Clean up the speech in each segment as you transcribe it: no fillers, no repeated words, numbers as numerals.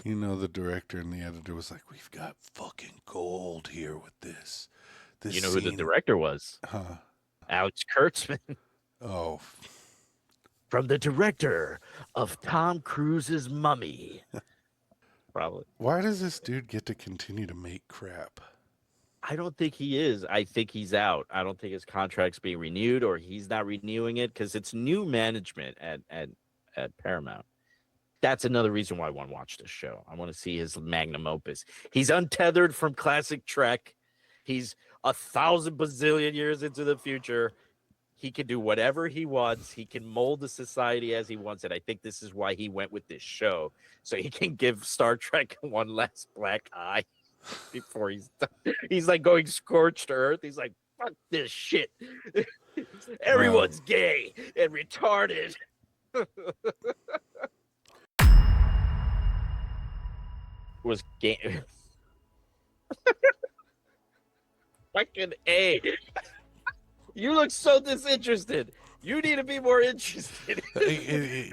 You know, the director and the editor was like, "We've got fucking gold here with this. This You know who the scene, director was? huh? Alex Kurtzman, Oh, from the director of Tom Cruise's Mummy. Probably. why does this dude get to continue to make crap? I don't think he is. I think he's out. I don't think his contract's being renewed or he's not renewing it because it's new management at Paramount. That's another reason why I want to watch this show. I want to see his magnum opus. He's untethered from classic Trek. He's 1,000 bazillion years into the future. He can do whatever he wants. He can mold the society as he wants it. I think this is why he went with this show, so he can give Star Trek one last black eye before he's done. He's like going scorched earth. He's like, fuck this shit. Well, Everyone's gay and retarded. Was gay. Fucking A. You look so disinterested. You need to be more interested. I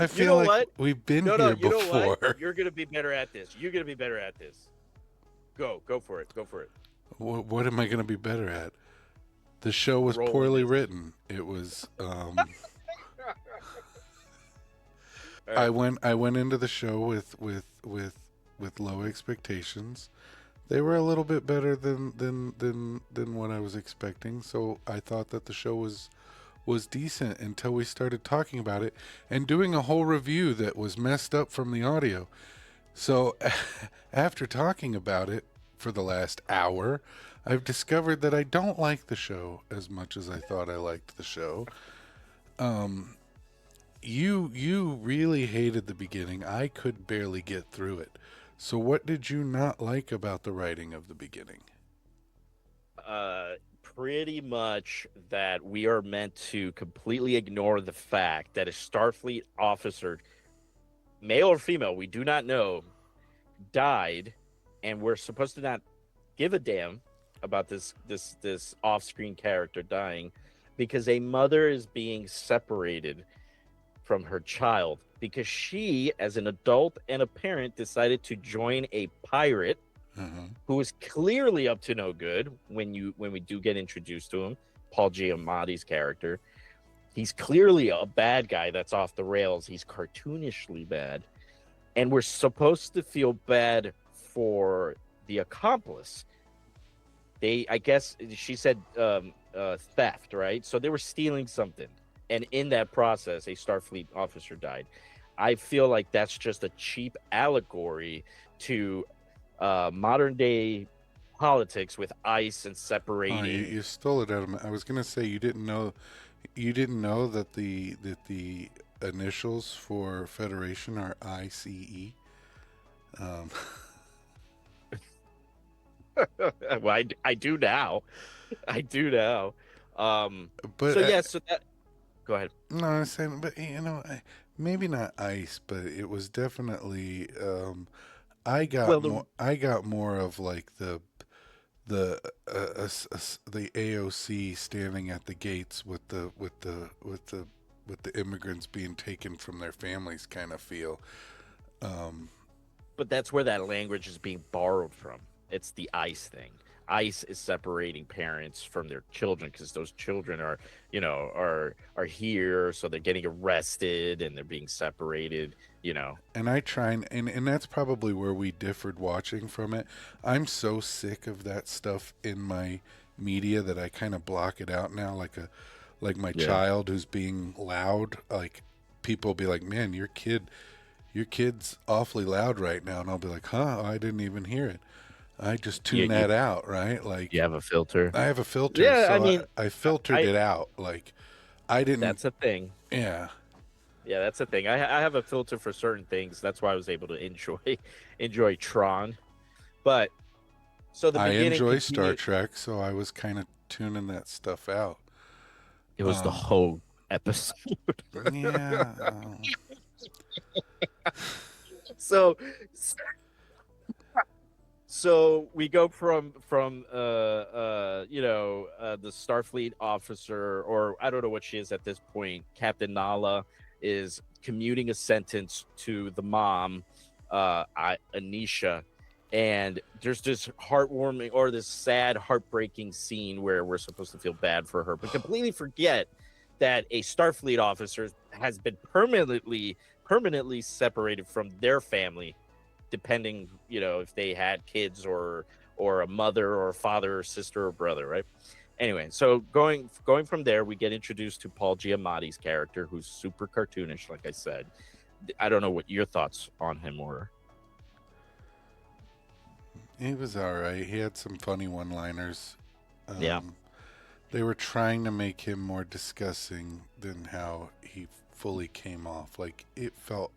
You feel know like what? we've been No, here you know what? before. You're gonna be better at this. You're gonna be better at this. Go for it. Go for it. What am I going to be better at? The show was Roll in poorly this. written. It was. All I right. went into the show with low expectations. They were a little bit better than what I was expecting. So I thought that the show was decent until we started talking about it and doing a whole review that was messed up from the audio. So after talking about it for the last hour, I've discovered that I don't like the show as much as I thought I liked the show. You really hated the beginning. I could barely get through it. So what did you not like about the writing of the beginning? Pretty much that we are meant to completely ignore the fact that a Starfleet officer, male or female, we do not know, died, and we're supposed to not give a damn about this off-screen character dying because a mother is being separated from her child because she, as an adult and a parent, decided to join a pirate Uh-huh. who is clearly up to no good when we do get introduced to him. Paul Giamatti's character. He's clearly a bad guy that's off the rails. He's cartoonishly bad. And we're supposed to feel bad for the accomplice. I guess she said theft, right? So they were stealing something. And in that process, a Starfleet officer died. I feel like that's just a cheap allegory to modern day politics with ICE and Oh, separating. you stole it out of me. I was gonna say you didn't know that the initials for Federation are ICE. Um, Well, I do now. I do now. but So yeah, so that go ahead. no, I'm saying, but maybe not ice, but it was definitely. Well, the I got more of like the the AOC standing at the gates with the immigrants being taken from their families kind of feel. Um, but that's where that language is being borrowed from. It's the ICE thing. ICE is separating parents from their children because those children are, are here, so they're getting arrested and they're being separated. You know, and I try and that's probably where we differed watching from it. I'm so sick of that stuff in my media that I kind of block it out now, like my yeah, child who's being loud. Like people be like, "Man, your kid's awfully loud right now," and I'll be like, "Huh? I didn't even hear it. I just you tune you that out, right? you Like have a filter. I have a filter, Yeah, I so mean, I filtered I it out. Like I didn't, that's a thing. yeah." Yeah, that's the thing. I have a filter for certain things. That's why I was able to enjoy enjoy Tron. But so the I beginning enjoy Star continued. Trek, so I was kind of tuning that stuff out. It was the Um, whole episode. yeah, so so we go from the Starfleet officer, or I don't know what she is at this point. Captain Nala is commuting a sentence to the mom, Anisha, and there's this heartwarming or this sad, heartbreaking scene where we're supposed to feel bad for her, but completely forget that a Starfleet officer has been permanently separated from their family, depending, if they had kids or a mother or a father or sister or brother, right? Anyway, so going from there, we get introduced to Paul Giamatti's character, who's super cartoonish, like I said. I don't know what your thoughts on him were. He was all right. He had some funny one-liners. Yeah. Um, they were trying to make him more disgusting than how he fully came off. Like it felt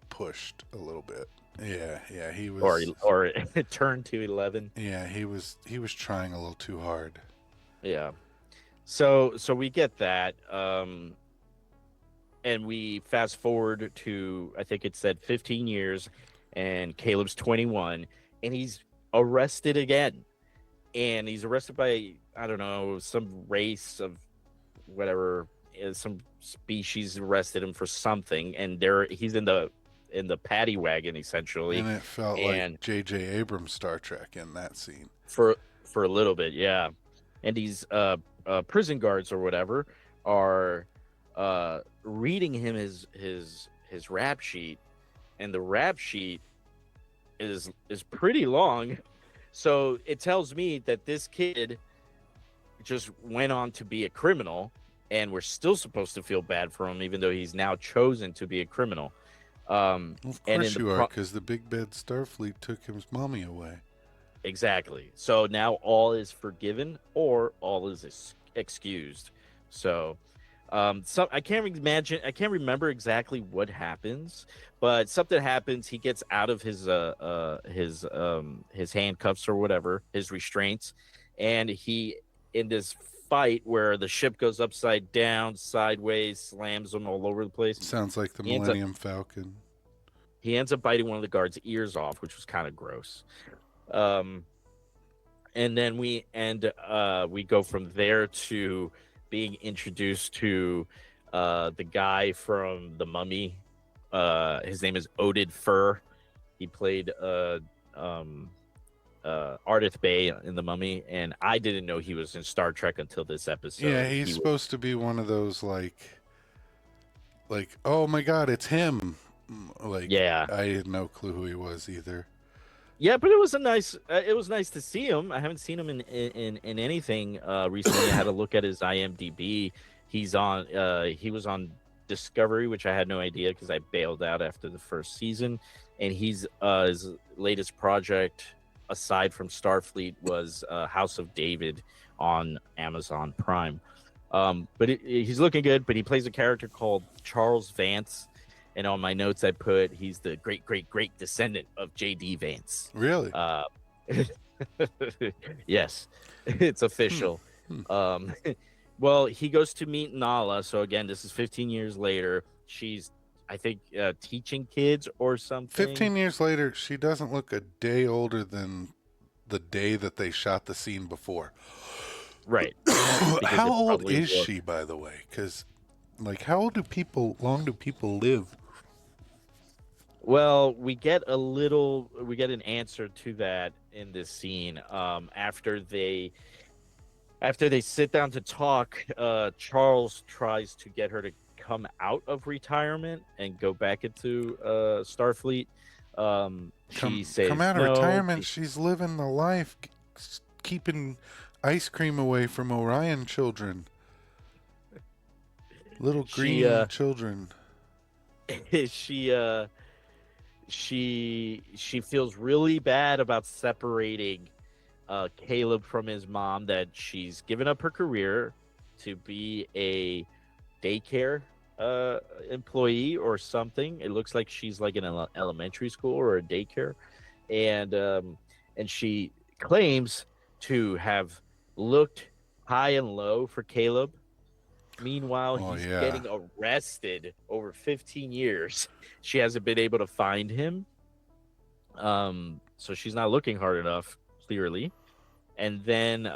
pushed a little bit. Yeah, he or was. or turn to 11. Yeah, he was trying a little too hard. Yeah. So we get that, and we fast forward to, I think it said 15 years, and Caleb's 21, and he's arrested again, and he's arrested by, I don't know, some race of whatever, some species arrested him for something, and he's in the paddy wagon essentially, And it felt like and J.J. Abrams' Star Trek in that scene. for a little bit, yeah. And these prison guards or whatever are reading him his rap sheet, and the rap sheet is pretty long. So it tells me that this kid just went on to be a criminal, and we're still supposed to feel bad for him, even though he's now chosen to be a criminal. Of And in course the you are, because the big bad Starfleet took his mommy away. exactly. So now all is forgiven or all is excused. So, I can't imagine. I can't remember exactly what happens, but something happens. He gets out of his handcuffs or whatever, his restraints, and he, in this fight where the ship goes upside down, sideways, slams him all over the place. Sounds like the He ends up Millennium Falcon. he ends up biting one of the guards' ears off, which was kind of gross. Um, and then we go from there to being introduced to the guy from the Mummy. His name is Oded Fur. He played um Ardith Bay in the Mummy, and I didn't know he was in Star Trek until this Yeah, episode. he's He was, supposed to be one of those like, oh my god, it's him. Like yeah. I had no clue who he was either. Yeah, but it was nice to see him. I haven't seen him in anything recently. I had a look at his IMDb. He was on Discovery, which I had no idea because I bailed out after the first season. And his latest project aside from Starfleet was House of David on Amazon Prime. But he's looking good, but he plays a character called Charles Vance, and on my notes I put he's the great great great descendant of J.D. Vance. Really? Uh, yes, it's Hmm. official. Hmm. Um, well, he goes to meet Nala. So again, this is 15 years later. She's, I think, teaching kids or something. 15 years later, she doesn't look a day older than the day that they shot the scene before. Right, because How it old probably is was. she, by the way? Because, like, how old do people, long do people live? Well, we get an answer to that in this scene. After they sit down to talk, Charles tries to get her to come out of retirement and go back into Starfleet. She Come says out of no. retirement, she's living the life, keeping ice cream away from Orion children. Little She green children. she she feels really bad about separating Caleb from his mom, that she's given up her career to be a daycare employee or something. It looks like she's like in an elementary school or a daycare, and she claims to have looked high and low for Caleb. Meanwhile, Oh, he's yeah. getting arrested over 15 years. She hasn't been able to find him. So she's not looking hard enough, clearly. And then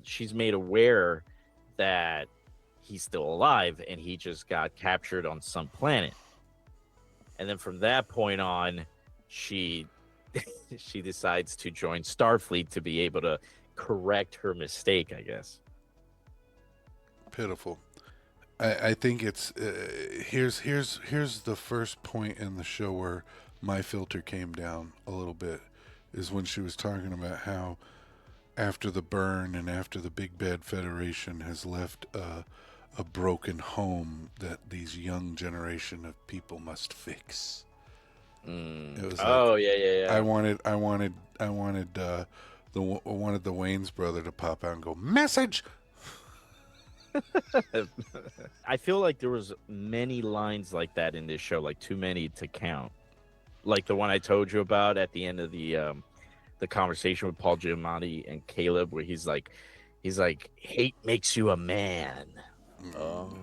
she's made aware that he's still alive and he just got captured on some planet. and then from that point on, she she decides to join Starfleet to be able to correct her mistake, I guess. Pitiful. I think it's here's the first point in the show where my filter came down a little bit, is when she was talking about how after the burn and after the Big Bad Federation has left a broken home that these young generation of people must fix. It was like Oh yeah, yeah, I wanted the Wayne's brother to pop out and go message. yeah. I feel like there was many lines like that in this show, like too many to count. Like the one I told you about at the end of the conversation with Paul Giamatti and Caleb, where he's like, hate makes you a man. Oh,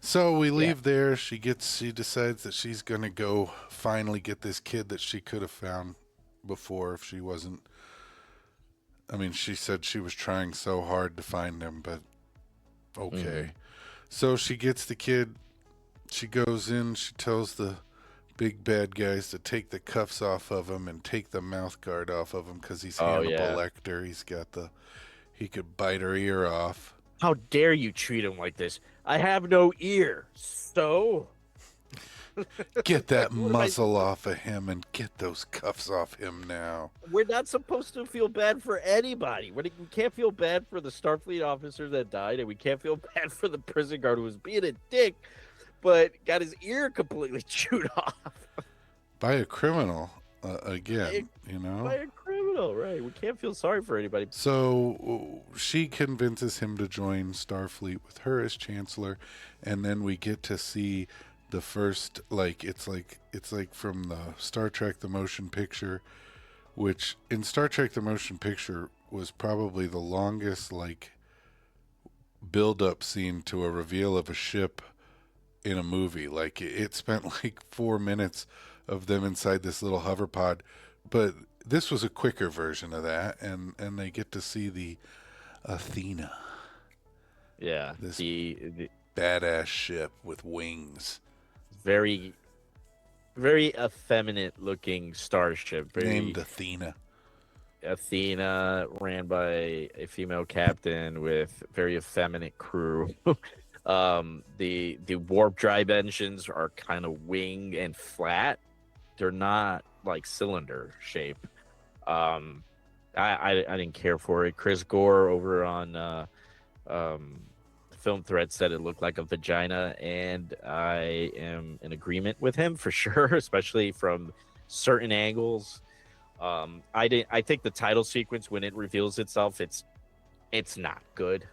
So we yeah. leave there. She decides that she's gonna go finally get this kid that she could have found before if she wasn't. I mean, she said she was trying so hard to find him, but Mm-hmm. okay. So she gets the kid. She goes in. She tells the big bad guys to take the cuffs off of him and take the mouth guard off of him because he's Oh Hannibal yeah. Lecter. He's got the he could bite her ear off. How dare you treat him like this? I have no ear. So Get that what am I muzzle off of him and get those cuffs off him now. we're not supposed to feel bad for anybody. We can't feel bad for the Starfleet officer that died, and we can't feel bad for the prison guard who was being a dick, but got his ear completely chewed off By a criminal by a, again, you by know. a criminal. Right? We can't feel sorry for anybody. So she convinces him to join Starfleet with her as chancellor, and then we get to see the first it's like from the Star Trek the motion picture, which in Star Trek the motion picture was probably the longest like build up scene to a reveal of a ship in a movie. Like it spent like 4 minutes of them inside this little hover pod, but this was a quicker version of that, and they get to see the Athena, Yeah, this the badass ship with wings very very effeminate looking starship, named very Athena. Athena, ran by a female captain with very effeminate crew. The warp drive engines are kind of wing and flat. They're not like cylinder shape. Um, I didn't care for it. Chris Gore over on um, Film Thread said it looked like a vagina, and I am in agreement with him for sure, especially from certain angles. I didn't. I think the title sequence when it reveals itself, it's not good.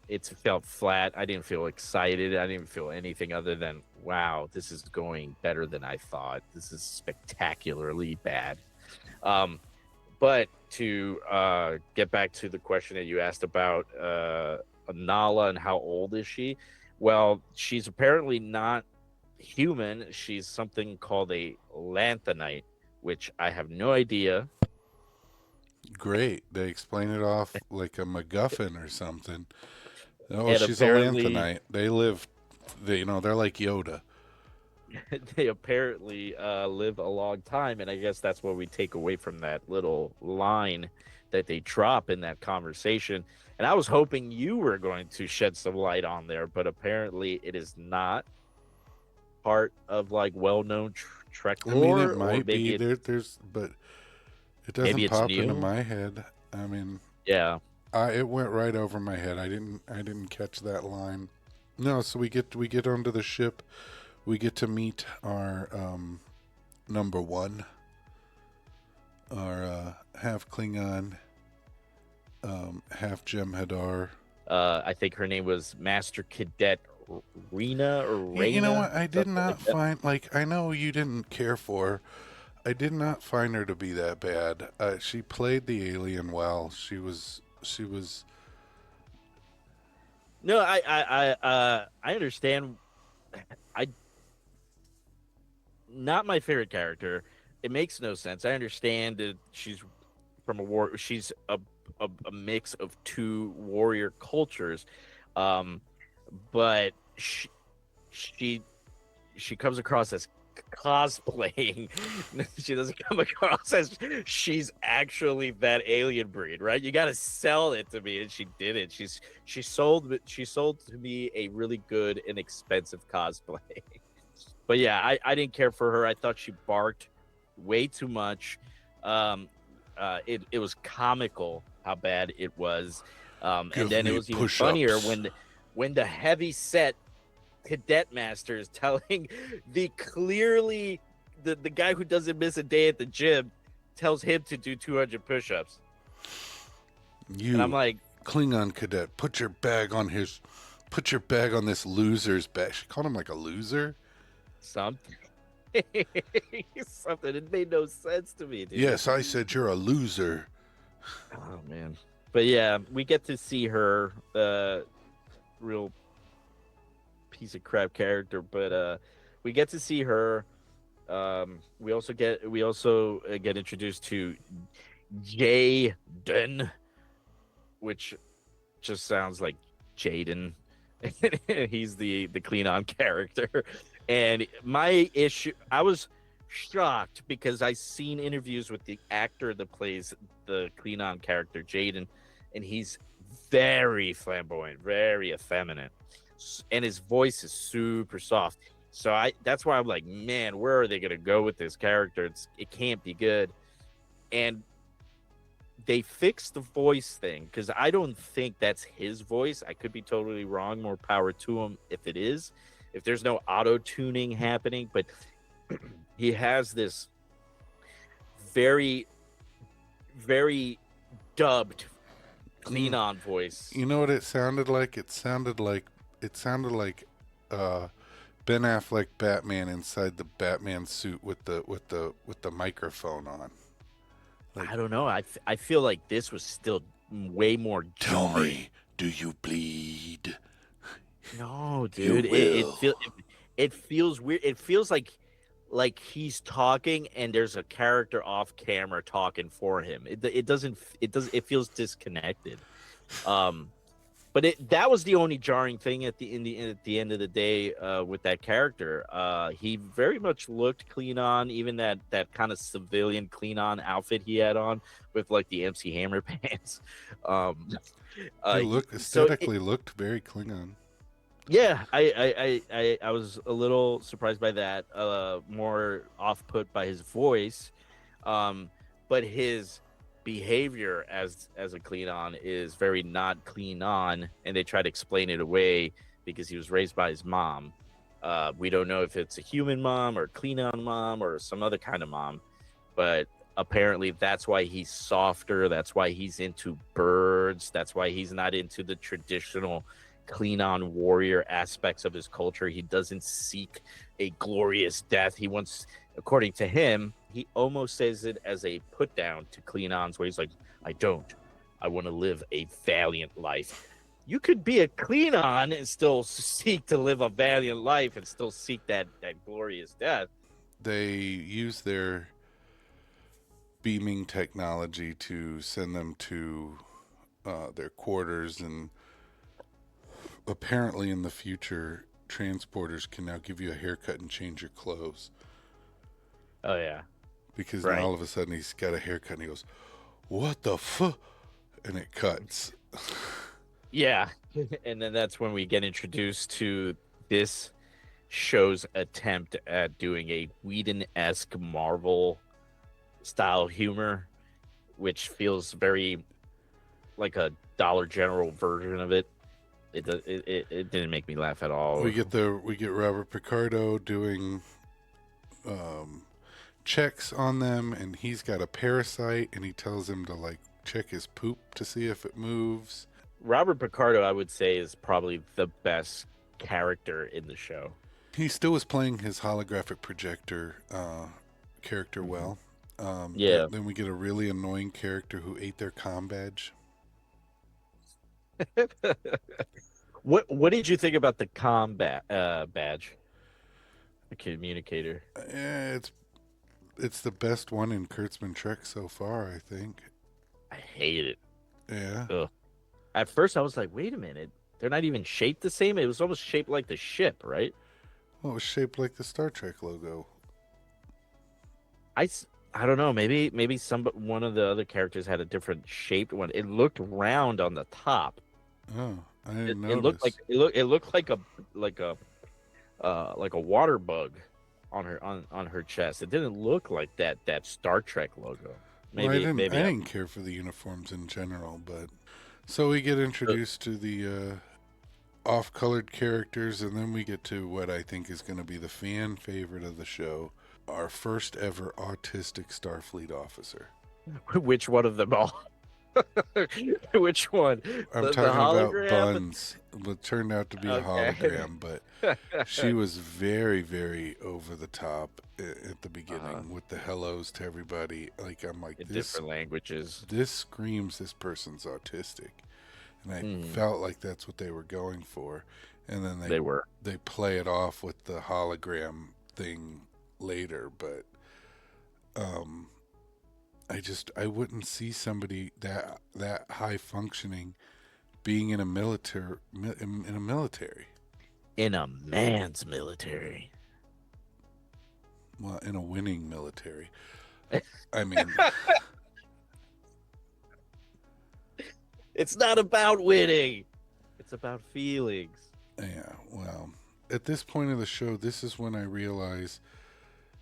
It's felt flat. I didn't feel excited. I didn't feel anything other than wow, this is going better than I thought. This is spectacularly bad. Um, but to get back to the question that you asked about Nala and how old is she? Well, she's apparently not human. She's something called a lanthanite, which I have no idea. Great, they explain it off like a MacGuffin or something. Oh, And she's a apparently, lanthanite. They live, they're like Yoda. they apparently live a long time, and I guess that's what we take away from that little line that they drop in that conversation. And I was hoping you were going to shed some light on there, but apparently it is not part of like well-known Trek I mean, it lore, or might be there's, but it maybe doesn't it's pop into new. my head. I mean, Yeah. it went right over my head. I didn't catch that line. No, so we get onto the ship. We get to meet our number one, our half Klingon, half Jem'Hadar. I think her name was Master Cadet Rena or You know Raina, what? I did something not like that. find like I know you didn't care for her. I did not find her to be that bad. She played the alien well. She was. No, I understand. I not my favorite character. It makes no sense. I understand that she's from a war. She's a mix of two warrior cultures, um, but she she comes across as cosplaying. She doesn't come across as she's actually that alien breed, right? You got to sell it to me, and she did it. She sold to me a really good and expensive cosplay. But yeah, I didn't care for her. I thought she barked way too much. Um, it was comical how bad it was. And Give then it me was even funnier push-ups. when the heavy set cadet master is telling the clearly the guy who doesn't miss a day at the gym tells him to do 200 push-ups. And I'm You, like, Klingon cadet, put your bag on this loser's back. She called him like a loser. something. Something. It made no sense to me, dude. Yes, I said you're a loser. Oh man. But yeah, we get to see her real piece of crap character, but we get to see her. We also get introduced to Jaden, which just sounds like Jaden. He's the Klingon character. And my issue, I was shocked because I seen interviews with the actor that plays the Klingon character Jaden, and he's very flamboyant, very effeminate, and his voice is super soft. So that's why I'm like, man, where are they gonna go with this character? It can't be good. And they fixed the voice thing because I don't think that's his voice. I could be totally wrong. More power to him if it is, if there's no auto tuning happening. But he has this very, very dubbed Mm, Klingon voice. You know what it sounded like? It sounded like uh, Ben Affleck Batman inside the Batman suit with the microphone on. Like, I don't know. I feel like this was still way more tell jarring. me, do you bleed? No, You dude. will. It feels weird. It feels like he's talking and there's a character off camera talking for him. It feels disconnected. Um but that was the only jarring thing at the end of the day with that character. He very much looked Klingon, even that kind of civilian Klingon outfit he had on with like the MC Hammer pants. Um It he looked so aesthetically looked very Klingon. Yeah, I was a little surprised by that. More off put by his voice, um, but his behavior as a Klingon is very not Klingon, and they try to explain it away because he was raised by his mom. We don't know if it's a human mom or Klingon mom or some other kind of mom, but apparently that's why he's softer. That's why he's into birds. That's why he's not into the traditional Klingon warrior aspects of his culture. He doesn't seek a glorious death. He wants, according to him, he almost says it as a put down to Klingons, where he's like, I don't. I want to live a valiant life. You could be a Klingon and still seek to live a valiant life and still seek that glorious death. They use their beaming technology to send them to their quarters, and apparently in the future, transporters can now give you a haircut and change your clothes. Oh yeah, Because now right. all of a sudden he's got a haircut and he goes, "What the fuck?" And it cuts. Yeah, and then that's when we get introduced to this show's attempt at doing a Whedon-esque Marvel style humor, which feels very like a Dollar General version of it. It didn't make me laugh at all. We get Robert Picardo doing um, checks on them, and he's got a parasite, and he tells him to like check his poop to see if it moves. Robert Picardo, I would say, is probably the best character in the show. He still was playing his holographic projector character Mhm. well. Yeah. Then we get a really annoying character who ate their comm badge. What did you think about the combat badge, the communicator? It's the best one in Kurtzman Trek so far, I think. I hate it. Yeah. Ugh. At first, I was like, wait a minute. They're not even shaped the same. It was almost shaped like the ship, right? Well, it was shaped like the Star Trek logo. I s- I don't know. Maybe one of the other characters had a different shaped one. It looked round on the top. Oh, I It, didn't it looked like notice. it looked like a like a water bug on her chest. It didn't look like that Star Trek logo. Well, I Maybe didn't. I maybe I didn't care for the uniforms in general, but so we get uh, introduced to the off-colored characters, and then we get to what I think is going to be the fan favorite of the show: our first ever autistic Starfleet officer. which one of them all? Which one? I'm The talking about hologram? Buns, what turned out to be a Okay. hologram, but she was very, very over the top at the Uh-huh. beginning with the hellos to everybody. Like I'm like In this. different languages. This screams this person's autistic, and I Hmm. felt like that's what they were going for. And then They were. they play it off with the hologram thing later, but um, I wouldn't see somebody that high functioning being in a in a military. In a man's military. Well, in a winning military. I mean, It's not about winning. It's about feelings. yeah. Well, at this point of the show, this is when I realize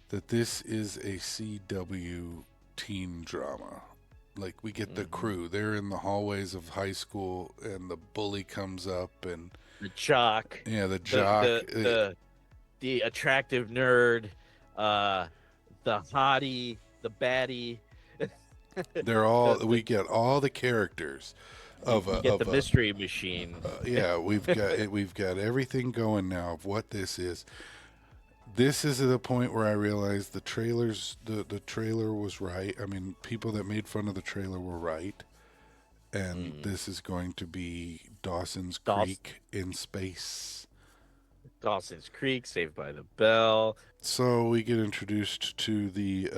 that this is a CW teen drama. Like we get the Hmm. crew, they're in the hallways of high school, and the bully comes up, and The jock, yeah, the the jock. the the the attractive nerd, uh, the hottie, the baddie, They're all the we get all the characters you get the of a mystery machine. yeah, we've got everything going now of what this is. This is the point where I realized the trailer was right. I mean, people that made fun of the trailer were right, and Mm. this is going to be Dawson's Dawson, Creek in space. Dawson's Creek, Saved by the Bell, So we get introduced to the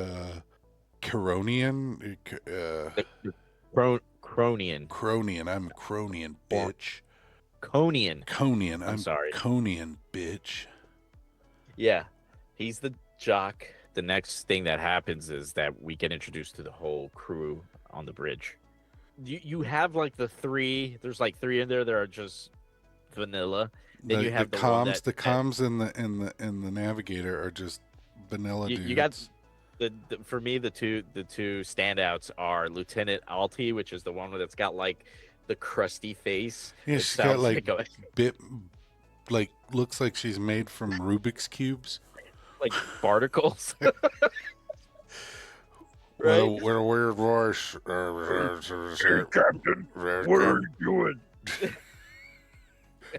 Coronian, the Cronian Cronian. I'm a Cronian or bitch. Conian. Conian. I'm I'm sorry. Conian bitch. Yeah, he's the jock. The next thing that happens is that we get introduced to the whole crew on the bridge. You have like the three. There's like three in there that are just vanilla. Then you The have the one comms, that and the navigator are just vanilla you got. dudes. The for me the two standouts are Lieutenant Alti, which is the one that's got like the crusty face. Yeah, It she's got sounds like like a bit like looks like she's made from Rubik's cubes. like barnacles, right? Well, with a weird voice. Hey, Captain, what are you doing? Hey,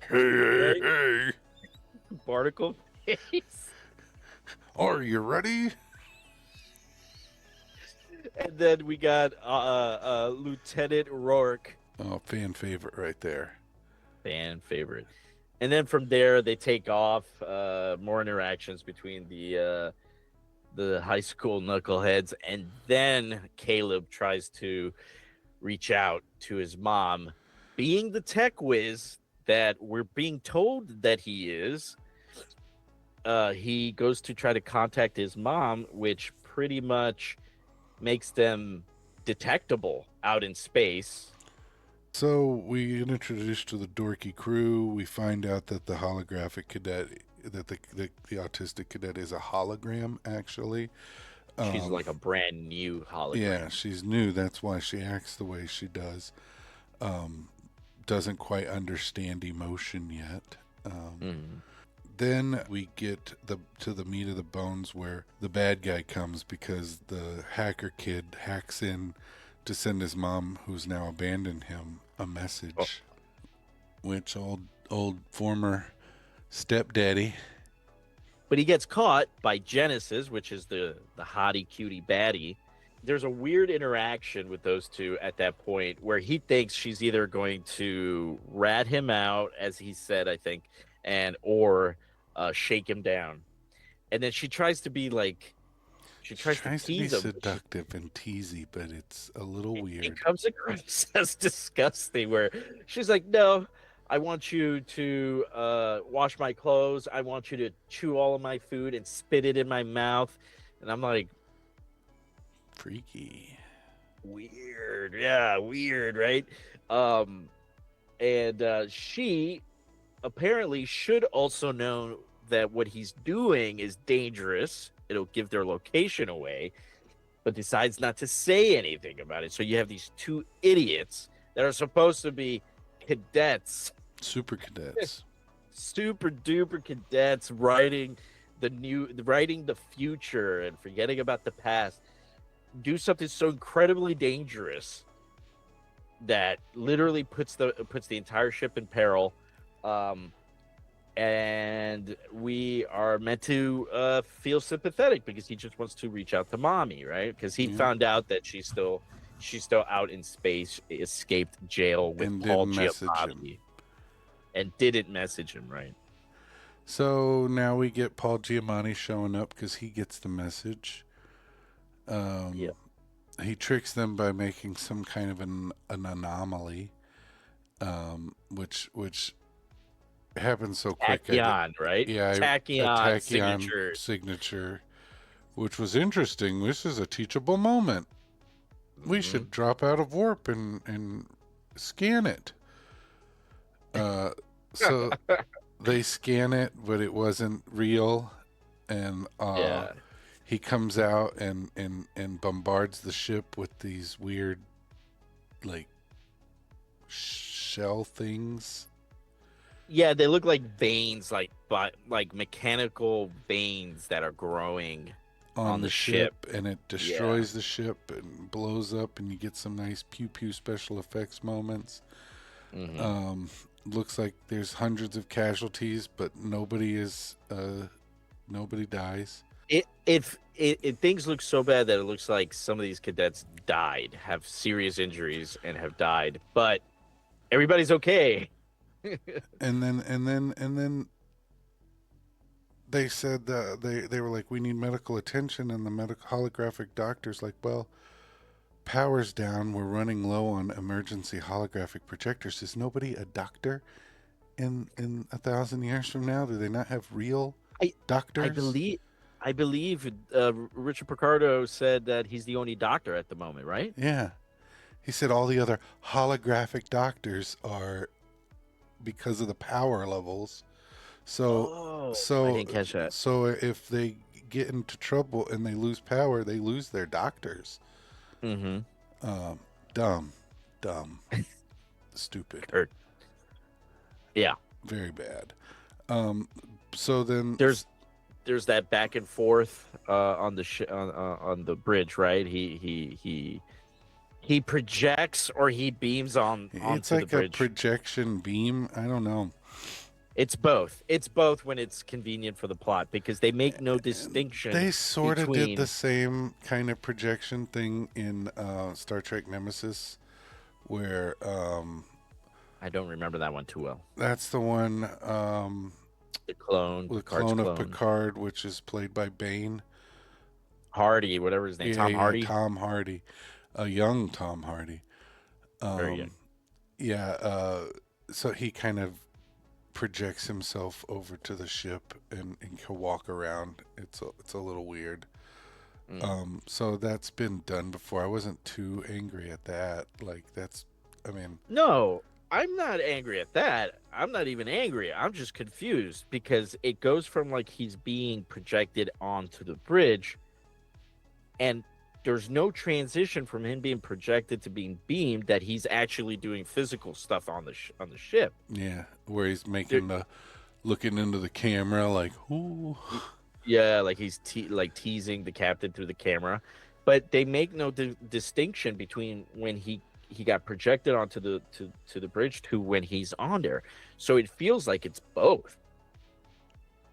hey, Right? hey. Barnacle face. Are you ready? And then we got Lieutenant Rourke, Oh, fan favorite right there. fan favorite. And then from there they take off. More interactions between the high school knuckleheads, and then Caleb tries to reach out to his mom, being the tech whiz that we're being told that he is. He goes to try to contact his mom, which pretty much makes them detectable out in space. So we get introduced to the dorky crew. We find out that the holographic cadet, that the autistic cadet is a hologram, actually. She's Um, like a brand new yeah, hologram. she's new. That's why she acts the way she does. Um, doesn't quite understand emotion yet. Mm. Then we get to the meat of the bones where the bad guy comes because the hacker kid hacks in to send his mom, who's now abandoned him, a Oh, message. Which old former stepdaddy. but he gets caught by Genesis, which is the hottie cutie baddie. There's a weird interaction with those two at that point where he thinks she's either going to rat him out, as he said, I think, and or shake him down. And then she She tries to tries to be tease him, but seductive and teasy, but it's a little it weird. comes across as disgusting. Where she's like, "No, I want you to wash my clothes. I want you to chew all of my food and spit it in my mouth. And I'm like, Freaky. weird. Yeah, weird, right? Um, and she apparently should also know that what he's doing is dangerous. It'll give their location away, but decides not to say anything about it. So you have these two idiots that are supposed to be cadets, Super cadets. super duper cadets, writing the future and forgetting about the past. Do something so incredibly dangerous that literally puts the entire ship in peril. Um, and we are meant to feel sympathetic because he just wants to reach out to mommy, right? Because he Yeah. found out that she's still out in space, escaped jail with And Paul didn't message him. Giamatti, and didn't message him, right? So now we get Paul Giamatti showing up because he gets the message. Yeah, He tricks them by making some kind of an anomaly, which happens so quick. tachyon, right? A Tachyon tachyon signature. signature, which was interesting. This is a teachable moment. We Hmm. should drop out of warp and scan it. Uh, so they scan it, but it wasn't real, and Yeah, he comes out and bombards the ship with these weird like shell things yeah, they look like veins, like mechanical veins that are growing on on the the ship, ship. and it Yeah. destroys the ship and blows up, and you get some nice pew pew special effects moments. Hmm. Um, Looks like there's hundreds of casualties, but nobody dies. Things look so bad that it looks like some of these cadets died, have serious injuries, and have died, but everybody's okay. And then they said they were like, we need medical attention, and the medical holographic doctor's like, well, power's down, we're running low on emergency holographic projectors. Is nobody a doctor in 1,000 years from now? Do they not have real I I doctors? believe I believe Richard Picardo said that he's the only doctor at the moment, right? Yeah. He said all the other holographic doctors are because of the power levels. So Oh, I so didn't catch that. so if they get into trouble and they lose power, they lose their doctors. Hmm. Um, dumb, dumb, stupid, Kurt. Yeah, very bad. Um, so then, there's there's that back and forth on the bridge, right? He projects or he beams it's onto the like a bridge. projection beam. I don't know. It's both. It's both when it's convenient for the plot because they make no And distinction they sort of did the between. same kind of projection thing in Star Trek Nemesis, where I don't remember that one too well. that's the one, The clone, the Picard's clone of clone, Picard, which is played by Bane. Hardy, whatever his name, Yeah, Tom yeah, Hardy, Tom Hardy, a young Tom Hardy. very young. Um, yeah, so he kind of projects himself over to the ship and can walk around. It's a little weird. Mm. So that's been done before. I wasn't too angry at that. Like that's, I mean, No, I'm not angry at that. I'm not even angry. I'm just confused because it goes from like he's being projected onto the bridge, and there's no transition from him being projected to being beamed that he's actually doing physical stuff on the ship. yeah, where he's There, making the looking into the camera like, ooh, yeah, like he's like teasing the captain through the camera, but they make no distinction between when he got projected onto to the bridge to when he's on there. So it feels like it's both,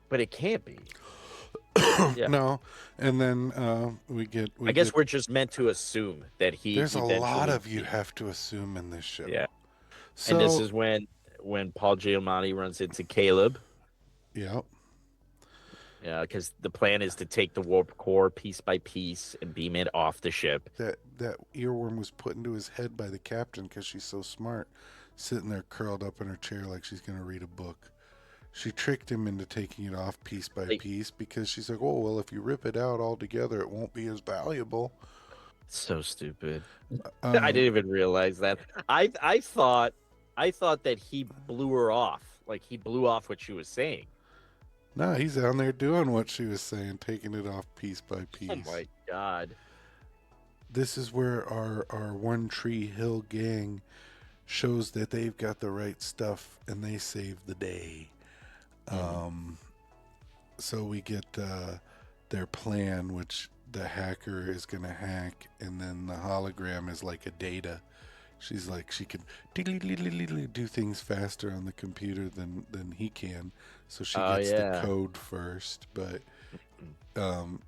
but it can't be. Yeah, no. And then I we guess get. we're just meant to assume that he There's a lot eventually. of you have to assume in this Yeah, show. and this So is when Paul Giamatti runs into Caleb. yeah, Yeah, because the plan is to take the warp core piece by piece and beam it off the ship. that earworm was put into his head by the captain because she's so smart. sitting there curled up in her chair like she's going to read a book. She tricked him into taking it off piece by Like, piece because she's like, oh, well, if you rip it out all together, it won't be as valuable. so stupid. I Um, didn't even realize that. I thought that he blew her off. Like he blew off what she was saying. no, he's down there doing what she was saying, taking it off piece by Oh piece. my god. This is where our One Tree Hill gang shows that they've got the right stuff and they save the day. Hmm. Um, so we get their plan, which the hacker is going to hack, and then the hologram is like a data. She's like she can do things faster on the computer than he can, so she Oh gets the yeah. code first. But Mm. um,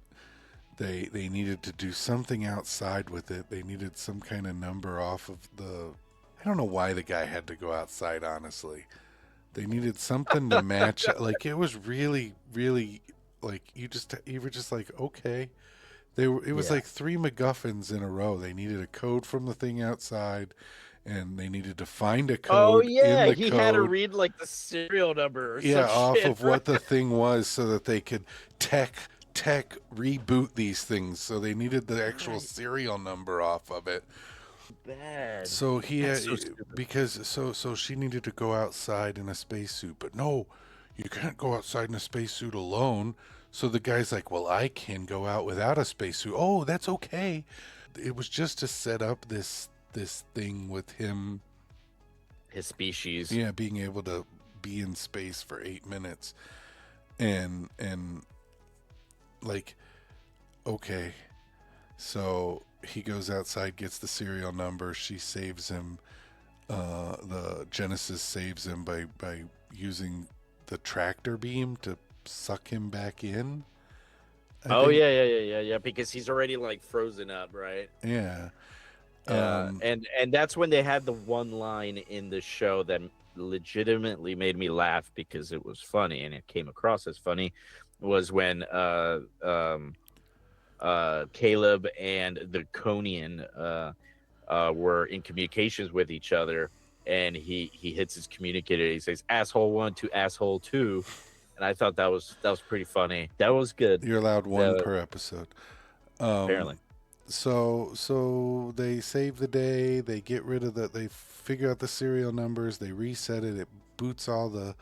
they needed to do something outside with it. They needed some kind of number off of the. I don't know why the guy had to go outside. Honestly, they needed something to match. Like it was really like you were just like okay. It was Yeah. like three MacGuffins in a row. They needed a code from the thing outside, and they needed to find a Oh code in yeah. the He had to code. read like the serial number or Yeah, some off shit, of right? what the thing was, so that they could tech reboot these things. So they needed the actual Right. serial number off of it. Bad. So he That's so stupid. because so she needed to go outside in a spacesuit, but no, you can't go outside in a spacesuit alone. So the guy's like, "Well, I can go out without a spacesuit." Oh, that's okay. It was just to set up this thing with him, His species. yeah, being able to be in space for 8 minutes, and like, okay, so he goes outside, gets the serial number. She saves him. The Genesis saves him by using the tractor beam to suck him back in. I Oh think, yeah. Because he's already like frozen up, right? yeah. Yeah, Um, and that's when they had the one line in the show that legitimately made me laugh because it was funny and it came across as funny was when Caleb and the Conian were in communications with each other, and he hits his communicator. He says "asshole one" to "asshole two," and I thought that was pretty funny. That was good. you're allowed one Uh, per episode. Um, Apparently, so they save the day. They get rid of the. They figure out the serial numbers. They reset it. It boots all the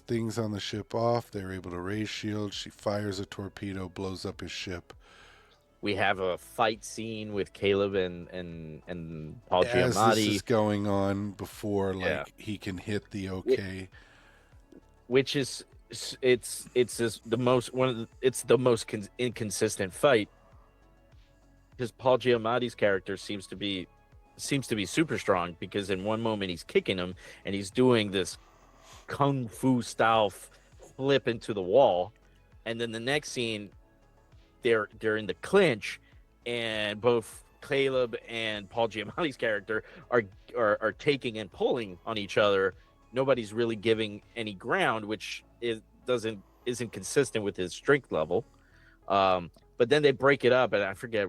things on the ship off. They're able to raise shields. She fires a torpedo, blows up his ship. we have a fight scene with Caleb and Paul As this is Giamatti. going on, before Yeah, like he can hit the Wh- okay. which is it's just the most one of it's the most inconsistent fight because Paul Giamatti's character seems to be super strong because in one moment he's kicking him and he's doing this kung fu style flip into the wall, and then the next scene they're in the clinch, and both Caleb and Paul Giamatti's character are taking and pulling on each other. Nobody's really giving any ground, which isn't consistent with his strength level. But then they break it up, and I forget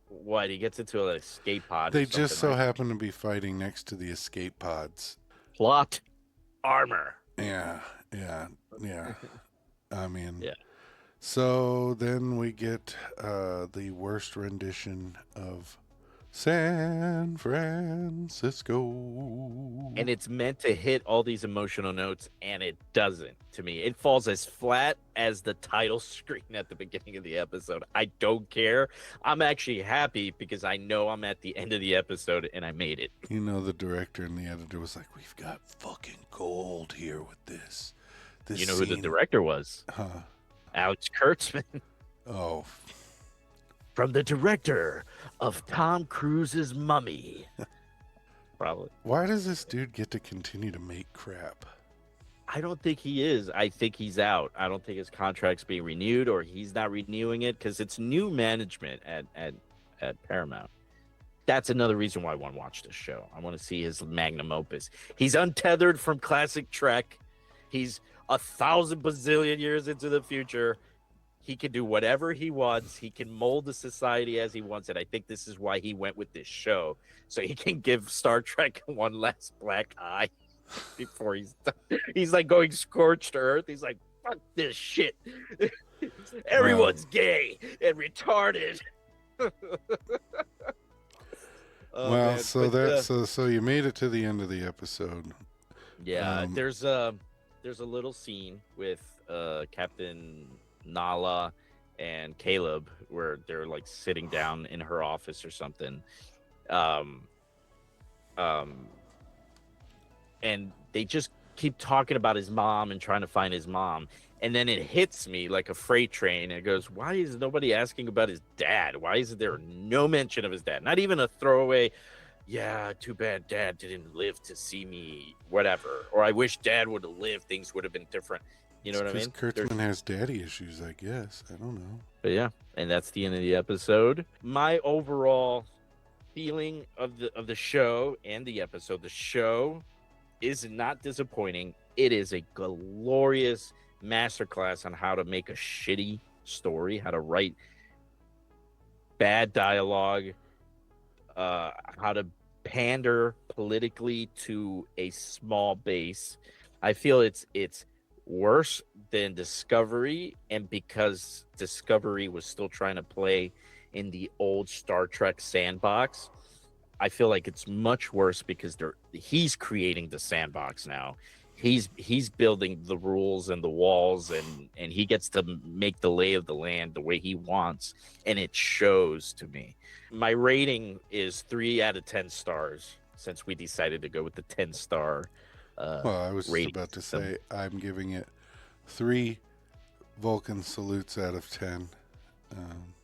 what he gets into an escape pod or They just something, so right? happen to be fighting next to the escape pods. Plot armor. Yeah, yeah, yeah. I mean, Yeah. so then we get the worst rendition of San And Francisco. it's meant to hit all these emotional notes, and it doesn't. To me, it falls as flat as the title screen at the beginning of the episode. I don't care. I'm actually happy because I know I'm at the end of the episode and I made it. You know, the director and the editor was like, "We've got fucking gold here with this. This You know who the scene, director was? huh? Alex Kurtzman, Oh, from the director of Tom Cruise's Mummy. Probably. why does this dude get to continue to make crap? I don't think he is. I think he's out. I don't think his contract's being renewed or he's not renewing it because it's new management at Paramount. That's another reason why I want to watch this show. I want to see his magnum opus. He's untethered from classic Trek. He's 1,000 bazillion years into the future. He can do whatever he wants. He can mold the society as he wants. And I think this is why he went with this show. So he can give Star Trek one last black eye before he's done. He's like going scorched earth. He's like, fuck this shit. Well, Everyone's gay and retarded. Oh well, man. so But so you made it to the end of the episode. yeah, Um, there's a little scene with Captain Nala and Caleb where they're like sitting down in her office or something. Um um and they just keep talking about his mom and trying to find his mom. And then it hits me like a freight train. It goes, why is nobody asking about his dad? Why is there no mention of his dad? Not even a throwaway, yeah, too bad dad didn't live to see me, whatever. Or I wish dad would have lived, things would have been different. You know it's what I because mean? There's, Kurtzman has daddy issues, I guess. I don't know. but yeah, and that's the end of the episode. My overall feeling of the show and the episode, the show is not disappointing. It is a glorious masterclass on how to make a shitty story, how to write bad dialogue, how to pander politically to a small base. I feel it's worse than Discovery, and because Discovery was still trying to play in the old Star Trek sandbox, I feel like it's much worse because he's creating the sandbox now. He's building the rules and the walls, and he gets to make the lay of the land the way he wants, and it shows to me. My rating is 3 out of 10 stars since we decided to go with the 10-star Well, I was just rating about to system. say I'm giving it 3 Vulcan salutes out of 10. Um,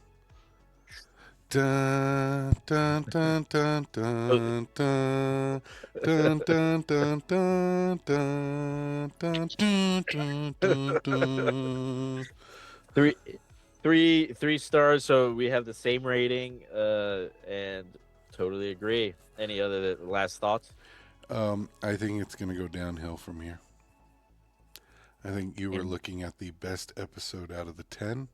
dun dun dun dun So dun dun dun dun dun dun dun dun dun dun dun dun. three, 3 stars. So we have the same rating, and totally agree. Any other last thoughts? I think it's going to go downhill from here. I think you were And looking at the best episode out of the 10.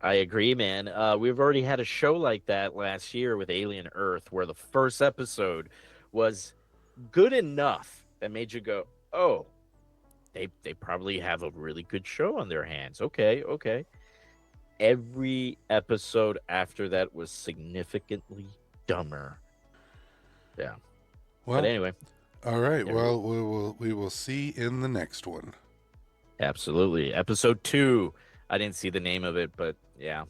I agree, man. We've already had a show like that last year with Alien Earth, where the first episode was good enough that made you go, "Oh, they probably have a really good show on their hands." Okay, okay. Every episode after that was significantly dumber. Yeah, but Well, anyway, all right. there we Well, we will see in the next one. absolutely. Episode 2. I didn't see the name of it, but yeah,